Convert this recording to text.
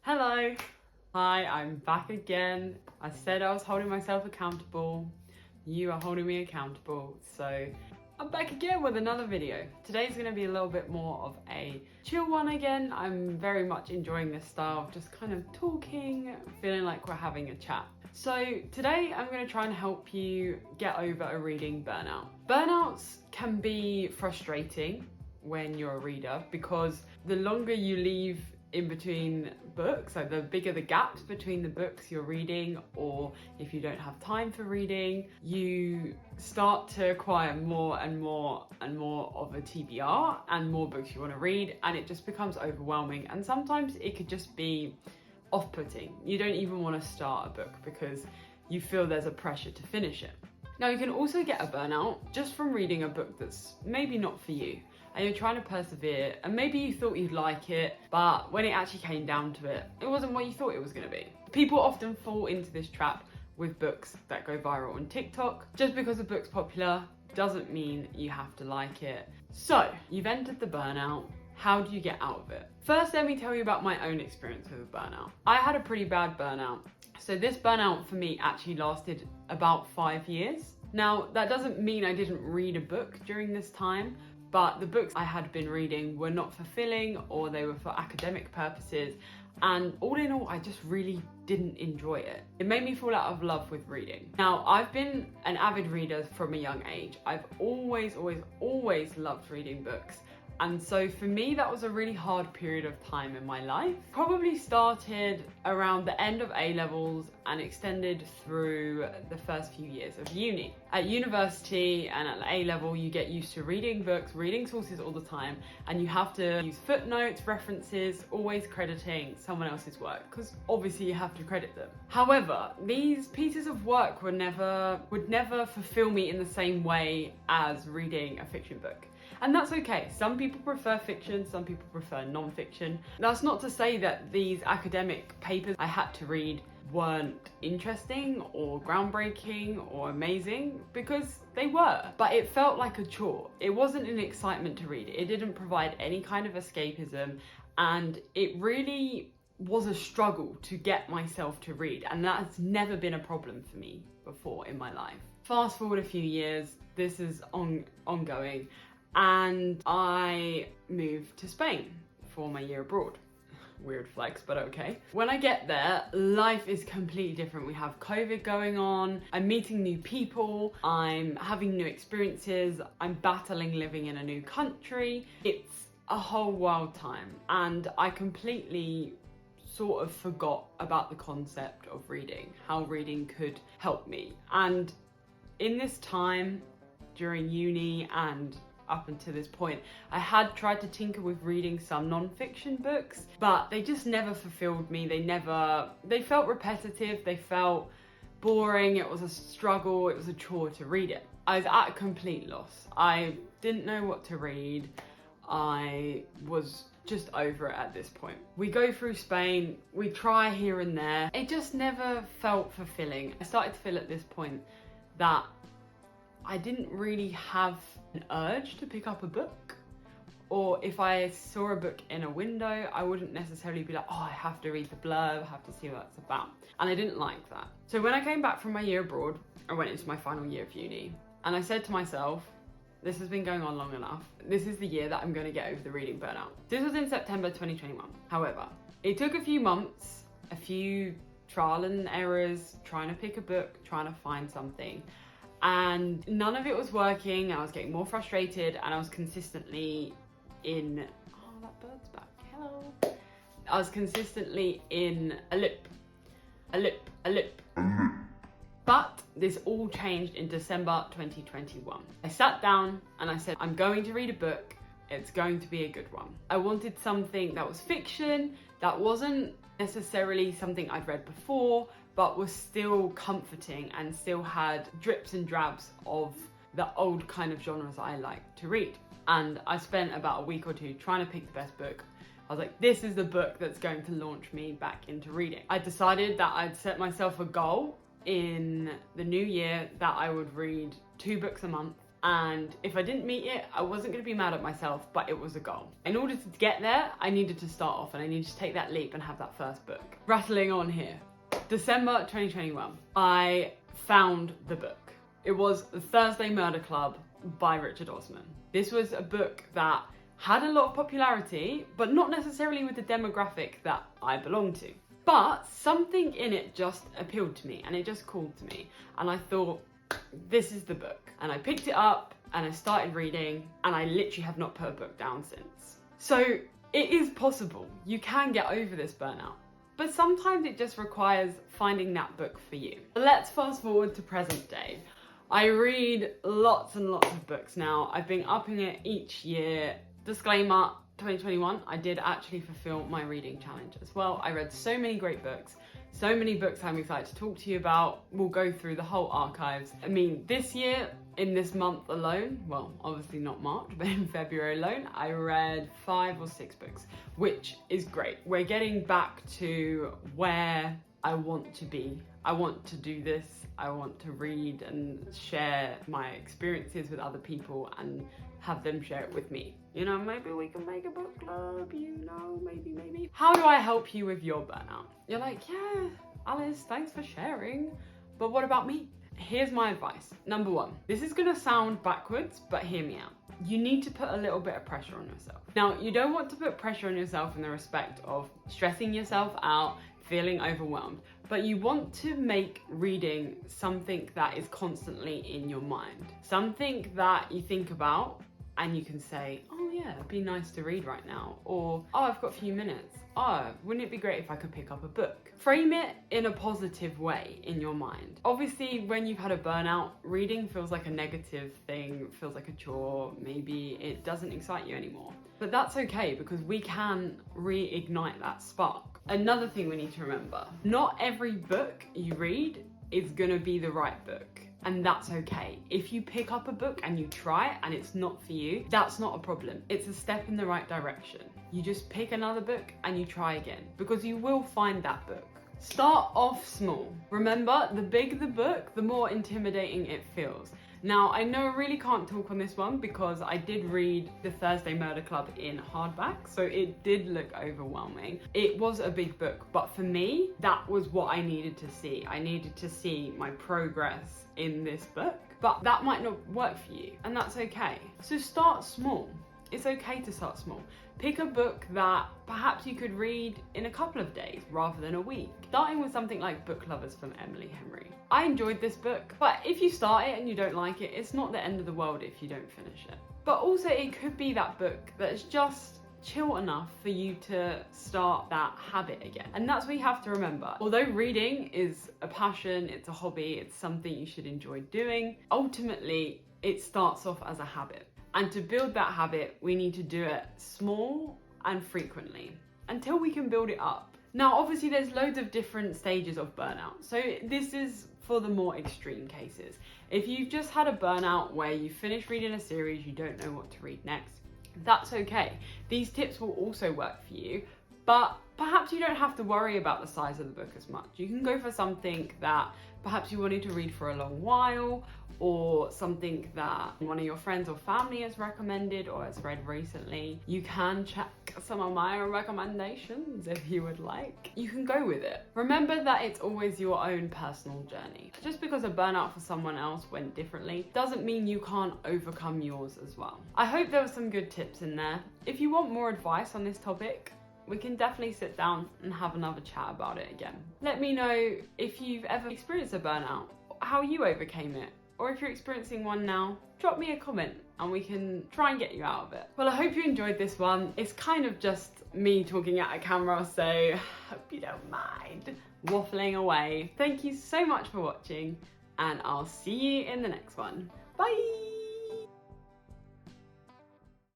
Hello. Hi, I'm back again. I said I was holding myself accountable. You are holding me accountable. So I'm back again with another video. Today's going to be a little bit more of a chill one again. I'm very much enjoying this style of just kind of talking, feeling like we're having a chat. So today I'm going to try and help you get over a reading burnout. Burnouts can be frustrating when you're a reader because the longer you leave in between books, like the bigger the gaps between the books you're reading, or if you don't have time for reading, you start to acquire more and more and more of a TBR and more books you want to read, and it just becomes overwhelming, and sometimes it could just be off-putting. You don't even want to start a book because you feel there's a pressure to finish it. Now, you can also get a burnout just from reading a book that's maybe not for you, and you're trying to persevere, and maybe you thought you'd like it, but when it actually came down to it, it wasn't what you thought it was going to be. People often fall into this trap with books that go viral on TikTok. Just because a book's popular doesn't mean you have to like it. So, you've entered the burnout. How do you get out of it? First, let me tell you about my own experience with a burnout. I had a pretty bad burnout. So this burnout for me actually lasted about 5 years. Now, that doesn't mean I didn't read a book during this time, but the books I had been reading were not fulfilling, or they were for academic purposes. And all in all, I just really didn't enjoy it. It made me fall out of love with reading. Now, I've been an avid reader from a young age. I've always loved reading books. And so for me, that was a really hard period of time in my life. Probably started around the end of A-levels and extended through the first few years of uni. At university and at A-level, you get used to reading books, reading sources all the time, and you have to use footnotes, references, always crediting someone else's work, because obviously you have to credit them. However, these pieces of work would never fulfill me in the same way as reading a fiction book. And that's okay. Some people prefer fiction, some people prefer non-fiction. That's not to say that these academic papers I had to read weren't interesting or groundbreaking or amazing, because they were, but it felt like a chore. It wasn't an excitement to read. It didn't provide any kind of escapism, and it really was a struggle to get myself to read, and that's never been a problem for me before in my life. Fast forward a few years, this is ongoing. And I moved to Spain for my year abroad. Weird flex, but okay. When I get there, life is completely different. We have COVID going on, I'm meeting new people, I'm having new experiences, I'm battling living in a new country. It's a whole wild time, and I completely sort of forgot about the concept of reading, how reading could help me. And in this time, during uni and up until this point, I had tried to tinker with reading some non-fiction books, but they just never fulfilled me. They felt repetitive, they felt boring, it was a struggle, it was a chore to read it. I was at a complete loss. I didn't know what to read. I was just over it at this point. We go through Spain, we try here and there. It just never felt fulfilling. I started to feel at this point that I didn't really have an urge to pick up a book, or if I saw a book in a window, I wouldn't necessarily be like, oh, I have to read the blurb, I have to see what it's about. And I didn't like that. So when I came back from my year abroad, I went into my final year of uni, and I said to myself, this has been going on long enough. This is the year that I'm going to get over the reading burnout. This was in September 2021. However, it took a few months, a few trial and errors, trying to pick a book, trying to find something. And none of it was working. I was getting more frustrated, and I was consistently in, oh, that bird's back, hello. I was consistently in a loop. But this all changed in December 2021. I sat down and I said, I'm going to read a book. It's going to be a good one. I wanted something that was fiction, that wasn't necessarily something I'd read before, but was still comforting and still had drips and drabs of the old kind of genres I like to read. And I spent about a week or two trying to pick the best book. I was like, this is the book that's going to launch me back into reading. I decided that I'd set myself a goal in the new year that I would read 2 books a month, and if I didn't meet it, I wasn't going to be mad at myself, but it was a goal. In order to get there, I needed to start off and I needed to take that leap and have that first book. Rattling on here. December 2021, I found the book. It was The Thursday Murder Club by Richard Osman. This was a book that had a lot of popularity, but not necessarily with the demographic that I belong to. But something in it just appealed to me and it just called to me. And I thought, this is the book. And I picked it up and I started reading and I literally have not put a book down since. So it is possible. You can get over this burnout. But sometimes it just requires finding that book for you. Let's fast forward to present day. I read lots and lots of books now. I've been upping it each year. Disclaimer, 2021, I did actually fulfill my reading challenge as well. I read so many great books, so many books I'm excited to talk to you about. We'll go through the whole archives. I mean, this year, in this month alone, well, obviously not March, but in February alone, I read 5 or 6 books, which is great. We're getting back to where I want to be. I want to do this. I want to read and share my experiences with other people and have them share it with me. You know, maybe we can make a book club, you know, maybe. How do I help you with your burnout? You're like, yeah, Alice, thanks for sharing, but what about me? Here's my advice. Number 1, this is gonna sound backwards, but hear me out. You need to put a little bit of pressure on yourself. Now, you don't want to put pressure on yourself in the respect of stressing yourself out, feeling overwhelmed, but you want to make reading something that is constantly in your mind. Something that you think about and you can say, oh yeah, it'd be nice to read right now. Or, oh, I've got a few minutes. Oh, wouldn't it be great if I could pick up a book? Frame it in a positive way in your mind. Obviously, when you've had a burnout, reading feels like a negative thing, feels like a chore. Maybe it doesn't excite you anymore. But that's okay because we can reignite that spark. Another thing we need to remember, not every book you read is gonna be the right book. And that's okay. If you pick up a book and you try it and it's not for you, that's not a problem. It's a step in the right direction. You just pick another book and you try again because you will find that book. Start off small. Remember, the bigger the book, the more intimidating it feels. Now, I know I really can't talk on this one because I did read The Thursday Murder Club in hardback, so it did look overwhelming. It was a big book, but for me, that was what I needed to see. I needed to see my progress in this book, but that might not work for you, and that's okay. So start small. It's okay to start small. Pick a book that perhaps you could read in a couple of days rather than a week. Starting with something like Book Lovers from Emily Henry. I enjoyed this book, but if you start it and you don't like it, it's not the end of the world if you don't finish it. But also it could be that book that's just chill enough for you to start that habit again. And that's what you have to remember. Although reading is a passion, it's a hobby, it's something you should enjoy doing, ultimately it starts off as a habit. And to build that habit, we need to do it small and frequently until we can build it up. Now, obviously there's loads of different stages of burnout. So this is for the more extreme cases. If you've just had a burnout where you finish reading a series, you don't know what to read next, that's okay. These tips will also work for you, but perhaps you don't have to worry about the size of the book as much. You can go for something that perhaps you wanted to read for a long while, or something that one of your friends or family has recommended or has read recently. You can check some of my recommendations if you would like. You can go with it. Remember that it's always your own personal journey. Just because a burnout for someone else went differently doesn't mean you can't overcome yours as well. I hope there were some good tips in there. If you want more advice on this topic, we can definitely sit down and have another chat about it again. Let me know if you've ever experienced a burnout, how you overcame it, or if you're experiencing one now, drop me a comment and we can try and get you out of it. Well, I hope you enjoyed this one. It's kind of just me talking at a camera, so hope you don't mind waffling away. Thank you so much for watching and I'll see you in the next one. Bye!